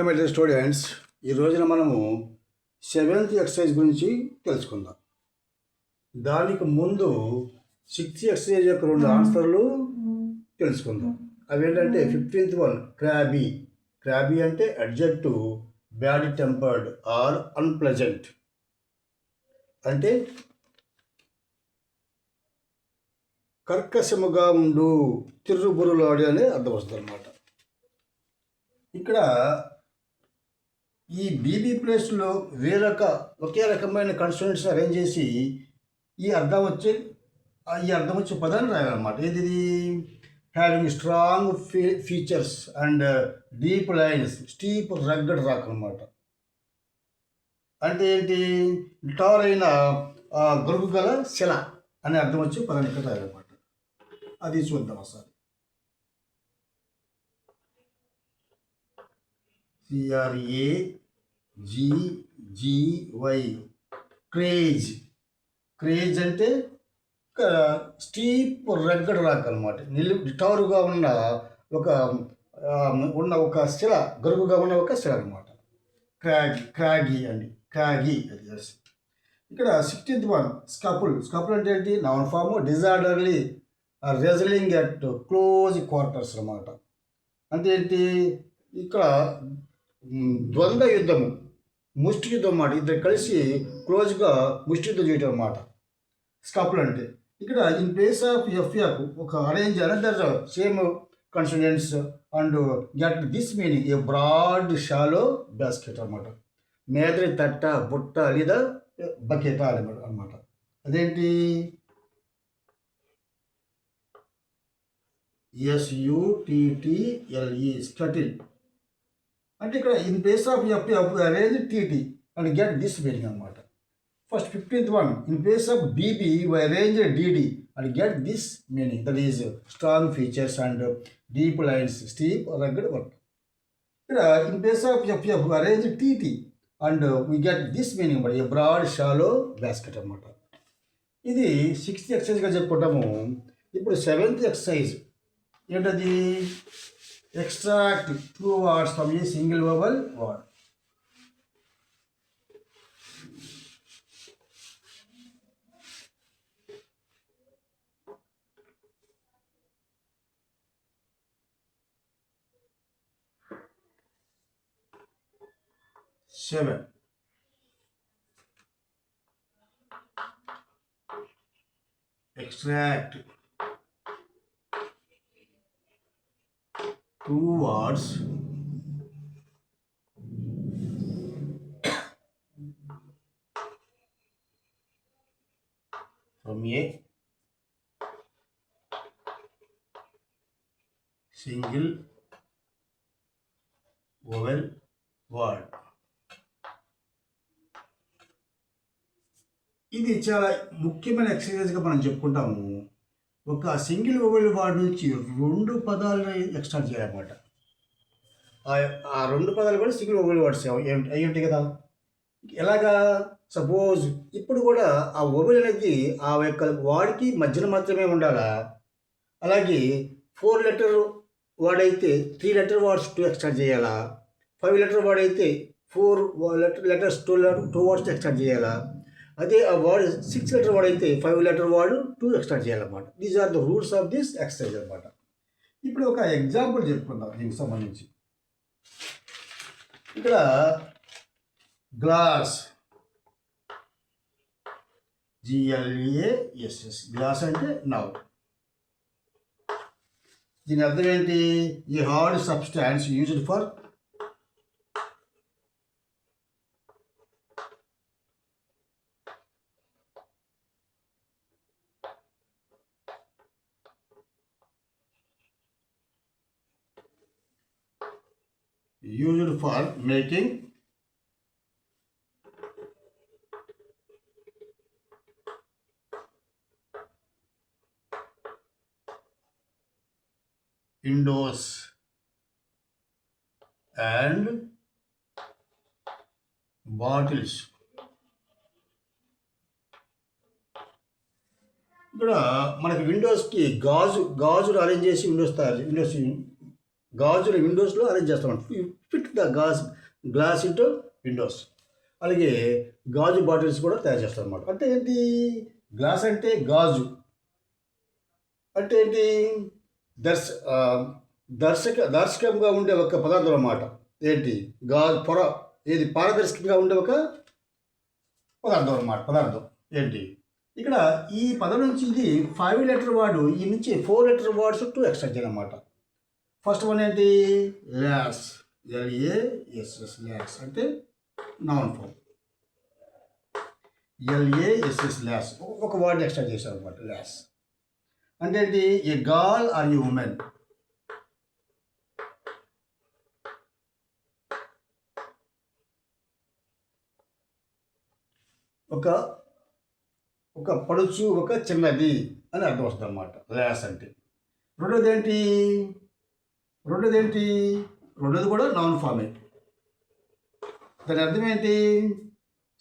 My dear students, ఈ రోజున మనము సెవెంత్ ఎక్సర్సైజ్ గురించి తెలుసుకుందాం. దానికి ముందు సిక్స్త్ ఎక్సర్సైజ్ యొక్క రెండు ఆన్సర్లు తెలుసుకుందాం. అవి ఏంటంటే 15th వన్ క్రాబీ. క్రాబీ అంటే adjective, bad tempered are unpleasant, అంటే కర్కశముగా ఉండు, తిర్రుబురులాడి అనే అర్థం వస్తుంది అన్నమాట. ఇక్కడ ఈ బీబీ ప్లేస్లో ఒకే రకమైన కన్స్టెంట్స్ అరేంజ్ చేసి ఈ అర్థం వచ్చే పదాన్ని రాయాలన్నమాట. ఇది having strong features and deep lines, steep rugged rock అనమాట. అంటే ఏంటి? టారైన గొలుగు గల శిల అనే అర్థం వచ్చే పదాన్ని ఇక్కడ రాయాలన్నమాట. అది చూద్దాం ఒకసారి. CRAGGY craze. క్రేజ్ అంటే స్టీప్ రగ్గడ్ రాక్ అనమాట. టారుగా ఉన్న ఒక శిల, గరువుగా ఉన్న ఒక శిల అనమాట. క్రాగీ అండి, క్రాగీ అది. ఇక్కడ 16th వన్ స్కపుల్. స్కపుల్ అంటే ఏంటి? Noun form, disorderly wrestling at close quarters అనమాట. అంటే ఏంటి? ఇక్కడ ద్వంద్వ యుద్ధము, ముష్టి యుద్ధం అన్నమాట. ఇద్దరు కలిసి క్లోజ్గా ముష్టి యుద్ధం చేయటం అన్నమాట స్కపుల్ అంటే. ఇక్కడ ఇన్ ప్లేస్ ఆఫ్ ఎఫ్ఎఫ్ ఒక arrange another same consonants and get this meaning a broad shallow basket అనమాట. మేదరి తట్ట, బుట్ట లేదా బకెట అనమాట. అదేంటి? SUTTLE స్టటిల్. అంటే ఇక్కడ in place of F arrange TT and get this meaning అనమాట. First 15th one in place of BB arrange DD and get this meaning, that is strong features and deep lines, steep rugged work. ఇక్కడ in place of F arrange TT and we get this meaning but a broad shallow basket అనమాట. ఇది 6th ఎక్సర్సైజ్గా చెప్పుకుంటాము. ఇప్పుడు 7th exercise ఏంటది? Extract 2 words from a single vowel word. Seven. Extract 2 words from a single vowel word. ఇది చాలా ముఖ్యమైన ఎక్సర్సైజ్గా మనం చెప్పుకుంటాము. ఒక సింగిల్ వొవెల్ వర్డ్ నుంచి 2 పదాలను ఎక్స్ట్రాక్ట్ చేయాలన్నమాట. ఆ 2 పదాలు కూడా సింగిల్ వొవెల్ వర్డ్స్ అయి ఉంటాయి కదా. ఎలాగా? సపోజ్ ఇప్పుడు కూడా ఆ వొవెల్ అనేది ఆ యొక్క వాడికి మధ్యన మాత్రమే ఉండాలా? అలాగే 4 letter వర్డ్ అయితే 3 letter వర్డ్స్ 2 ఎక్స్ట్రాక్ట్ చేయాలా? 5 letter వర్డ్ అయితే 4 letters 2 words ఎక్స్ట్రాక్ట్ చేయాలా? అదే ఆ వర్డ్ 6 letter వర్డ్ అయితే 5 letter వర్డ్ 2 ఎక్స్ట్రాక్ట్ చేయాలన్నమాట. These are the rules of this exercise అనమాట. ఇప్పుడు ఒక ఎగ్జాంపుల్ చెప్పుకుందాం దీనికి సంబంధించి. ఇక్కడ గ్లాస్, GLASS, గ్లాస్ అంటే నౌ. దీని అర్థం ఏంటి? ఈ hard substance used for making windows and bottles. ఇక్కడ మనకి విండోస్కి గాజులు అరేంజ్ చేసి విండోస్ గాజులు విండోస్లో అరేంజ్ చేస్తాం. Fit the glass into Windows. అలాగే గాజు బాటిల్స్ కూడా తయారు చేస్తాం అనమాట. అంటే ఏంటి, గ్లాస్ అంటే గాజు అంటే ఏంటి, దర్శ దర్శకంగా ఉండే ఒక పదార్థం అన్నమాట. ఏంటి, గాజు పొర, ఏది పారదర్శకంగా ఉండే ఒక పదార్థం ఏంటి. ఇక్కడ ఈ పదం నుంచి ఇది 5 లెటర్ వర్డ్, ఈ నుంచి 4 లెటర్ వర్డ్స్ 2 ఎక్స్ట్రా చేయాలన్నమాట. ఫస్ట్ వన్ ఏంటి, ల్యాస్, LASS, ల్యాస్ అంటే నౌన్ ఫామ్. LASS, ల్యాస్ ఒక వర్డ్ ఎక్స్ట్రా చేశారు అనమాట. ల్యాస్ అంటే ఏంటి, ఏ గర్ల్ ఆర్ ఏ ఉమెన్. ఒక పడుచు, ఒక చిన్నది అని అర్థం వస్తుంది అన్నమాట ల్యాస్ అంటే. రెండోది ఏంటి, రెండోది కూడా నౌన్ ఫామే. దాని అర్థం ఏంటి,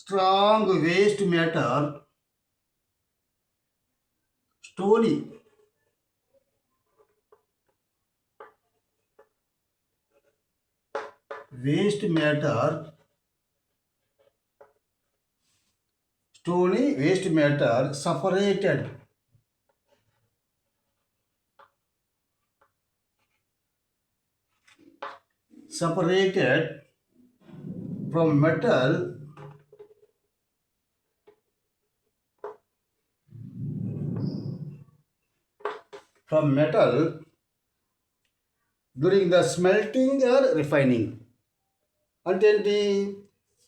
strong waste matter, stony waste matter, separated from metal during the smelting or refining. అంటే ఏంటి,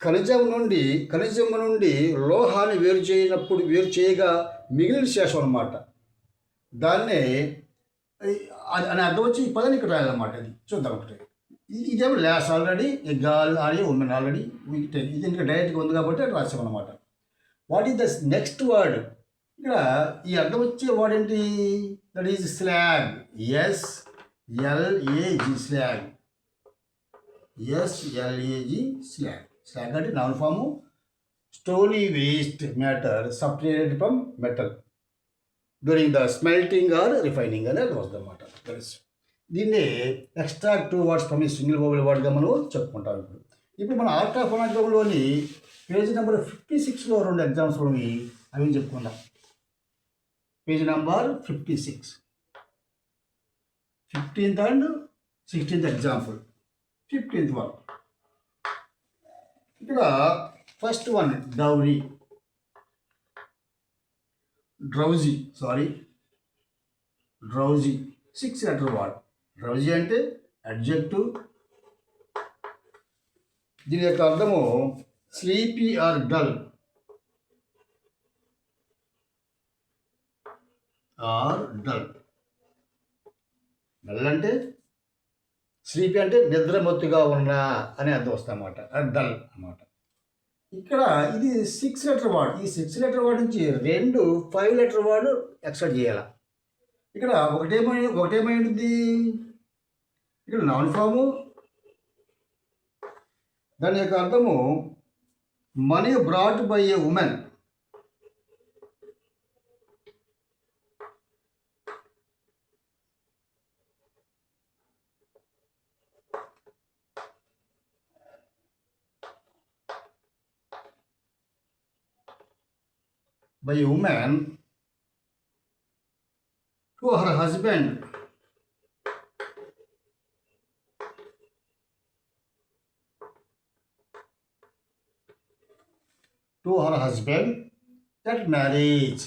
ఖనిజం నుండి లోహాన్ని వేరు చేయగా మిగిలిన శేషం అనమాట. దాన్నే అని అర్థం వచ్చి ఈ పదాన్ని ఇక్కడ రాయాలన్నమాట. ఇది చూద్దాం ఒకటి. ఇదేమో lass already, a girl or a woman already, ఇది ఇంకా డైరెక్ట్గా ఉంది కాబట్టి అట్లా రాసామన్నమాట. What is the next word, ఇక్కడ ఈ అర్థం వచ్చే వర్డ్ ఏంటి, that is slag. SLAG, slag. SLAG, slag. Slag అంటే నౌన్ ఫాము, stony waste matter separated from metal during the smelting or refining అనేది వస్తుంది అనమాట. దీన్ని ఎక్స్ట్రాక్ట్ 2 వర్డ్స్ ఫ్రమ్ ఈ సింగిల్ వోవెల్ వర్డ్గా మనం చెప్పుకుంటాం. ఇప్పుడు మన ఆర్ట్ ఆఫ్ ఫోనాగ్రామ్లోని పేజ్ నెంబర్ 56లో 2 ఎగ్జామ్స్ ఉన్నాయి, అవి చెప్పుకుందాం. Page number 56, 15th and 16th example. 15th one, ఇక్కడ first one drowsy 6 letter word. Drowsy అంటే అడ్జెక్టివ్. దీని యొక్క అర్థము స్లీపీ ఆర్ డల్ డల్ అంటే స్లీపీ అంటే నిద్రమత్తుగా ఉన్నా అని అర్థం వస్తుందన్నమాట. డల్ అన్నమాట. ఇక్కడ ఇది 6 లెటర్ వర్డ్. ఈ 6 లెటర్ వర్డ్ నుంచి 2 5 లెటర్ వర్డ్ ఎక్స్ట్రాక్ట్ చేయాలి. ఇక్కడ ఒకటేమైంది, ఇక్కడ నౌన్ ఫాము, దాని యొక్క అర్థము money brought by A women. by a woman to her husband. That marriage.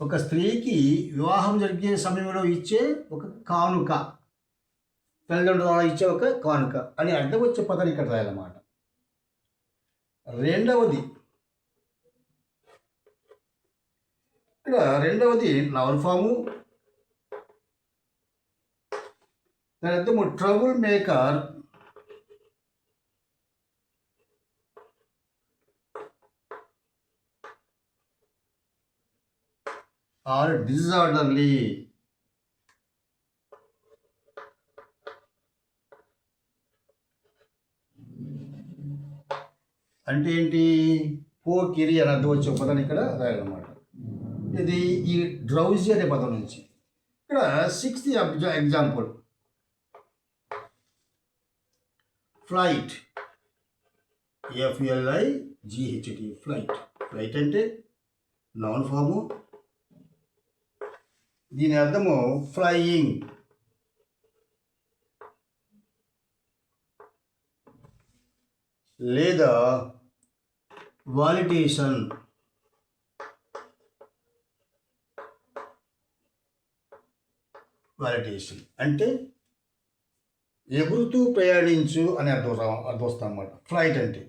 ఒక స్త్రీకి వివాహం జరిగే సమయంలో ఇచ్చే ఒక కానుక, తల్లిదండ్రుల ద్వారా ఇచ్చే ఒక కానుక అని అర్థం వచ్చే పదాన్ని ఇక్కడ రాయాలన్నమాట. రెండవది నౌన్ ఫాము, దాని అర్థము ట్రబుల్ మేకర్ ఆర్ డిజార్డర్లీ. అంటే ఏంటి, పోకిరి అని అర్థం వచ్చే పదాన్ని ఇక్కడ రాయాలన్నమాట. ఇది ఈ డ్రౌజీ అనే పదం నుంచి. ఇక్కడ 6th example, flight, FLIGHT, flight. Flight అంటే నౌన్ ఫాము. దీని అర్థము ఫ్లయింగ్, లేదా వాలిడేషన్. వాలిడేషన్ అంటే ఎగురుతూ ప్రయాణించు అని అర్థం వస్తాం అన్నమాట ఫ్లైట్ అంటే.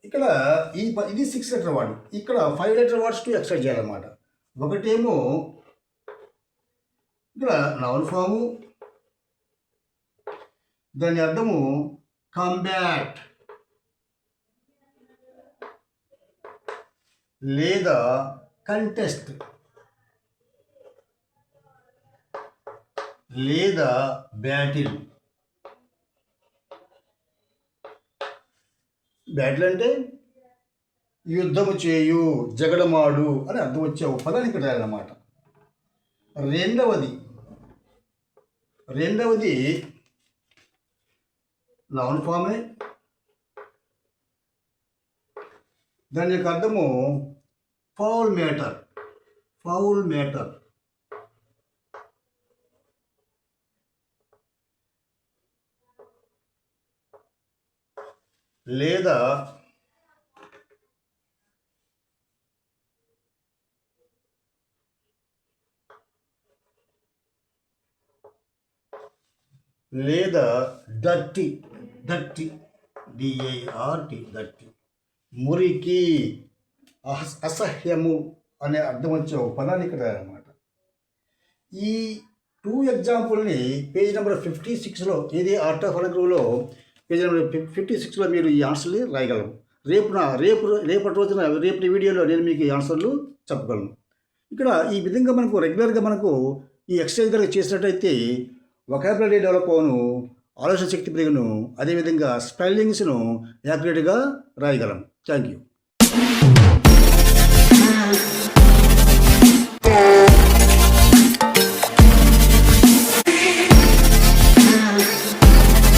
ఇక్కడ ఇది 6 లెటర్ వర్డ్, ఇక్కడ 5 లెటర్ వర్డ్స్ టు ఎక్స్ట్రా చేయాలన్నమాట. ఒకటేమో ఇక్కడ నౌన్ ఫాము, దాని అర్థము కంబ్యాట్ లేదా కంటెస్ట్ లేదా బ్యాటిల్. బ్యాటిల్ అంటే యుద్ధము చేయు, జగడమాడు అని అర్థం వచ్చే పదాన్ని ఇక్కడ రాయాలన్నమాట. రెండవది నౌన్ ఫామే, దాని యొక్క అర్థము ఫౌల్ మ్యాటర్ లేదా డర్టీ, DIRT, డర్టీ, మురికి, అసహ్యము అనే అర్థం వచ్చే పదాన్ని ఇక్కడ అన్నమాట. ఈ 2 ఎగ్జాంపుల్ని పేజ్ నెంబర్ 56లో, ఇది ఆర్ట్ ఆఫ్ అనగ్రూలో పేజ్ నెంబర్ 56లో మీరు ఈ ఆన్సర్ని రాయగలరు. రేపటి రోజున రేపటి వీడియోలో నేను మీకు ఈ ఆన్సర్లు చెప్పగలను. ఇక్కడ ఈ విధంగా రెగ్యులర్గా ఈ ఎక్సర్సైజ్ కనుక చేసినట్టయితే వొకాబులరీ డెవలప్ అవును, ఆలోచన శక్తి పెరుగును, అదేవిధంగా స్పెల్లింగ్స్ను యాక్యురేట్గా రాయగలం. Thank you.